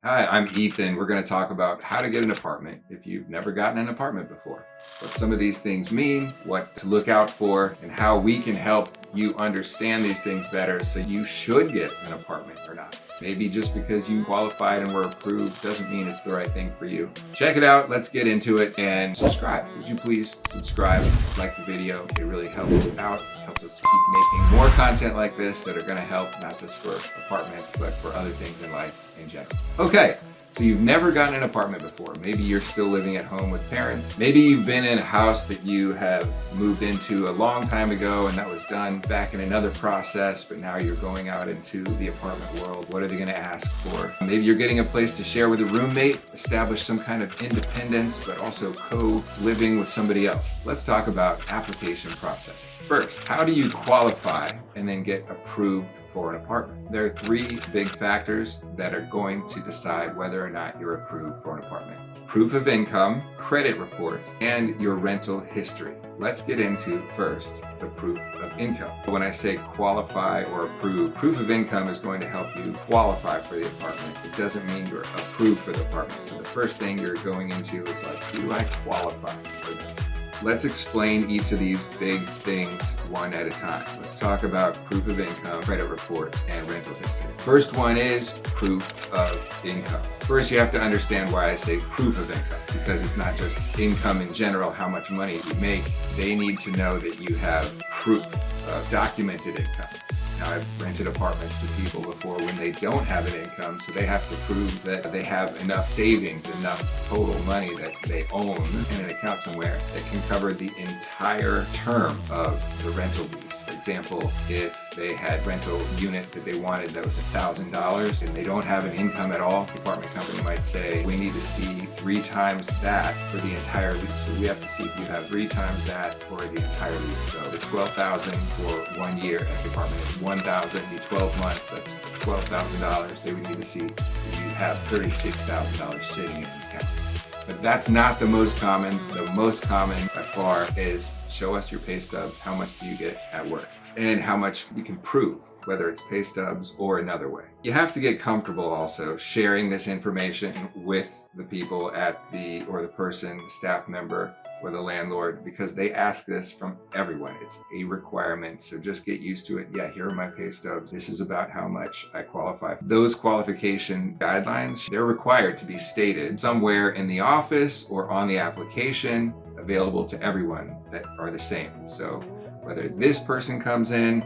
Hi, I'm Ethan. We're going to talk about how to get an apartment if you've never gotten an apartment before. What some of these things mean, what to look out for, and how we can help you understand these things better so you should get an apartment or not. Maybe just because you qualified and were approved doesn't mean it's the right thing for you. Check it out. Let's get into it and subscribe. Would you please subscribe, like the video? It really helps us out. Helps us keep making more content like this that are going to help not just for apartments, but for other things in life in general. Okay, so you've never gotten an apartment before. Maybe you're still living at home with parents. Maybe you've been in a house that you have moved into a long time ago and that was done back in another process, but now you're going out into the apartment world. What are they going to ask for? Maybe you're getting a place to share with a roommate, establish some kind of independence, but also co-living with somebody else. Let's talk about application process. First, how do you qualify and then get approved for an apartment? There are three big factors that are going to decide whether or not you're approved for an apartment. Proof of income, credit report, and your rental history. Let's get into first the proof of income. When I say qualify or approve, proof of income is going to help you qualify for the apartment. It doesn't mean you're approved for the apartment. So the first thing you're going into is like, do I qualify for this? Let's explain each of these big things one at a time. Let's talk about proof of income, credit report, and rental history. First one is proof of income. First, you have to understand why I say proof of income, because it's not just income in general, how much money you make. They need to know that you have proof of documented income. Now, I've rented apartments to people before when they don't have an income, so they have to prove that they have enough savings, enough total money that they own in an account somewhere that can cover the entire term of the rental lease. For example, if they had rental unit that they wanted that was $1,000 and they don't have an income at all, the apartment company might say, we need to see 3 times that for the entire lease. So we have to see if you have 3 times that for the entire lease. So the $12,000 for 1 year at the apartment is $1,000, the 12 months, that's $12,000. They would need to see if you have $36,000 sitting in the account. But that's not the most common. The most common by far is show us your pay stubs. How much do you get at work? And how much you can prove, whether it's pay stubs or another way. You have to get comfortable also sharing this information with the people at or the person, staff member, or the landlord, because they ask this from everyone. It's a requirement. So just get used to it. Yeah, here are my pay stubs. This is about how much I qualify. Those qualification guidelines, they're required to be stated somewhere in the office or on the application, available to everyone that are the same. So whether this person comes in,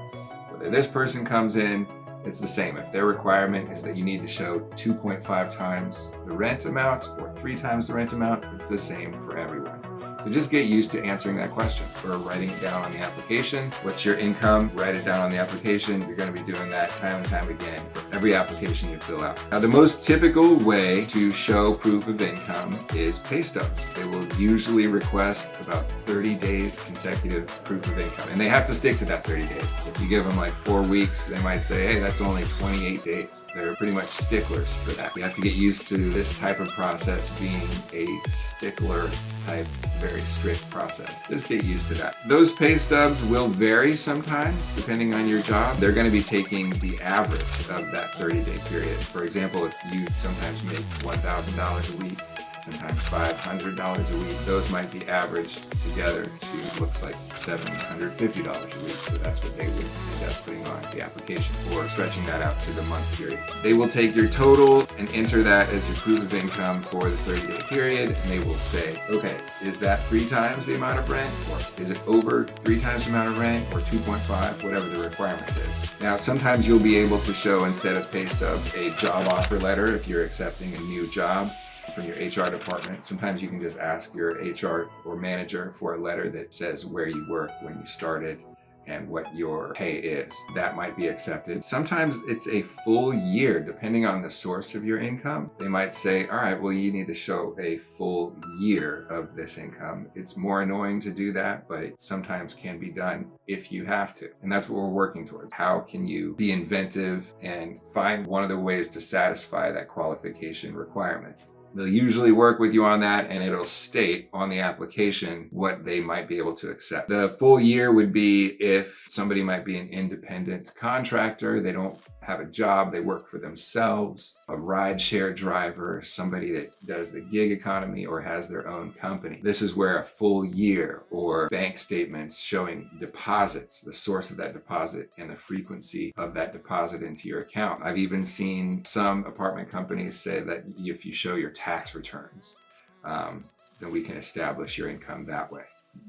whether this person comes in, it's the same. If their requirement is that you need to show 2.5 times the rent amount or 3 times the rent amount, it's the same for everyone. So just get used to answering that question or writing it down on the application. What's your income? Write it down on the application. You're going to be doing that time and time again for every application you fill out. Now, the most typical way to show proof of income is pay stubs. They will usually request about 30 days consecutive proof of income, and they have to stick to that 30 days. If you give them like 4 weeks, they might say, hey, that's only 28 days. They're pretty much sticklers for that. You have to get used to this type of process being a stickler type, very strict process. Just get used to that. Those pay stubs will vary sometimes depending on your job. They're going to be taking the average of that 30-day period. For example, if you sometimes make $1,000 a week, sometimes $500 a week, those might be averaged together to looks like $750 a week. So that's what they would end up putting on the application, or stretching that out to the month period. They will take your total and enter that as your proof of income for the 30-day period, and they will say, okay, is that 3 times the amount of rent, or is it over 3 times the amount of rent, or 2.5, whatever the requirement is. Now, sometimes you'll be able to show, instead of pay stubs, a job offer letter if you're accepting a new job from your HR department. Sometimes you can just ask your HR or manager for a letter that says where you worked, when you started, and what your pay is. That might be accepted. Sometimes it's a full year, depending on the source of your income. They might say, all right, well, you need to show a full year of this income. It's more annoying to do that, but it sometimes can be done if you have to. And that's what we're working towards. How can you be inventive and find one of the ways to satisfy that qualification requirement? They'll usually work with you on that, and it'll state on the application what they might be able to accept. The full year would be if somebody might be an independent contractor, they don't have a job, they work for themselves, a rideshare driver, somebody that does the gig economy or has their own company. This is where a full year or bank statements showing deposits, the source of that deposit and the frequency of that deposit into your account. I've even seen some apartment companies say that if you show your tax returns, then we can establish your income that way.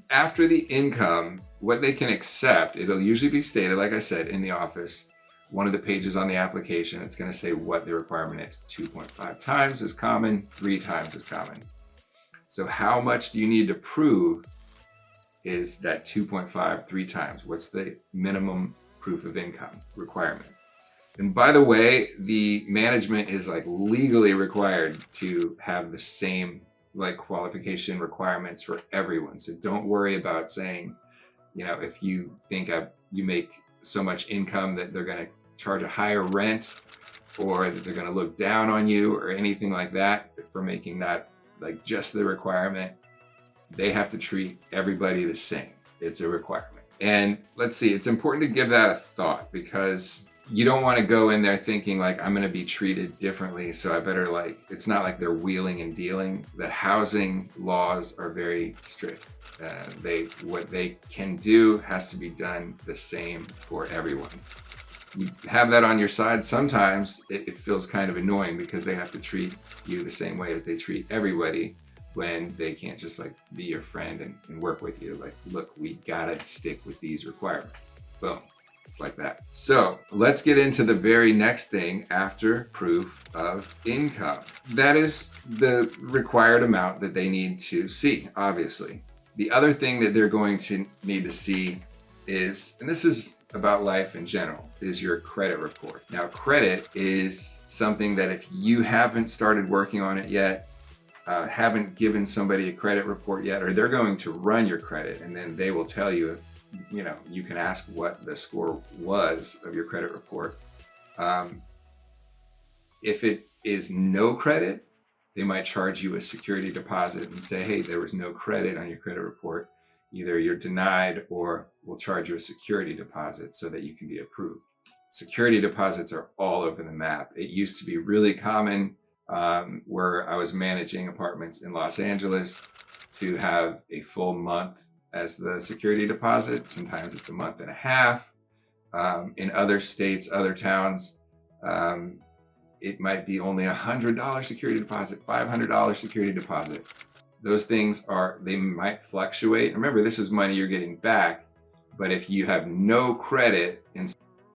After the income, what they can accept, it'll usually be stated, like I said, in the office. One of the pages on the application, it's going to say what the requirement is. 2.5 times is common, 3 times is common. So how much do you need to prove is that 2.5, 3 times? What's the minimum proof of income requirement? And by the way, the management is like legally required to have the same like qualification requirements for everyone. So don't worry about saying, if you think you make so much income that they're going to charge a higher rent or that they're going to look down on you or anything like that for making that like just the requirement. They have to treat everybody the same. It's a requirement. And let's see, it's important to give that a thought because you don't want to go in there thinking like, I'm going to be treated differently. So I better it's not like they're wheeling and dealing. The housing laws are very strict. What they can do has to be done the same for everyone. You have that on your side. Sometimes it feels kind of annoying because they have to treat you the same way as they treat everybody when they can't just be your friend and work with you. Like, look, we gotta stick with these requirements. Boom. It's like that. So let's get into the very next thing after proof of income. That is the required amount that they need to see, obviously. The other thing that they're going to need to see is, and this is about life in general, is your credit report. Now, credit is something that if you haven't started working on it yet, haven't given somebody a credit report yet, or they're going to run your credit and then they will tell you if, you can ask what the score was of your credit report. If it is no credit, they might charge you a security deposit and say, hey, there was no credit on your credit report. Either you're denied or we'll charge you a security deposit so that you can be approved. Security deposits are all over the map. It used to be really common where I was managing apartments in Los Angeles to have a full month as the security deposit. Sometimes it's a month and a half. In other states, other towns, it might be only $100 security deposit, $500 security deposit. Those things they might fluctuate. Remember, this is money you're getting back, but if you have no credit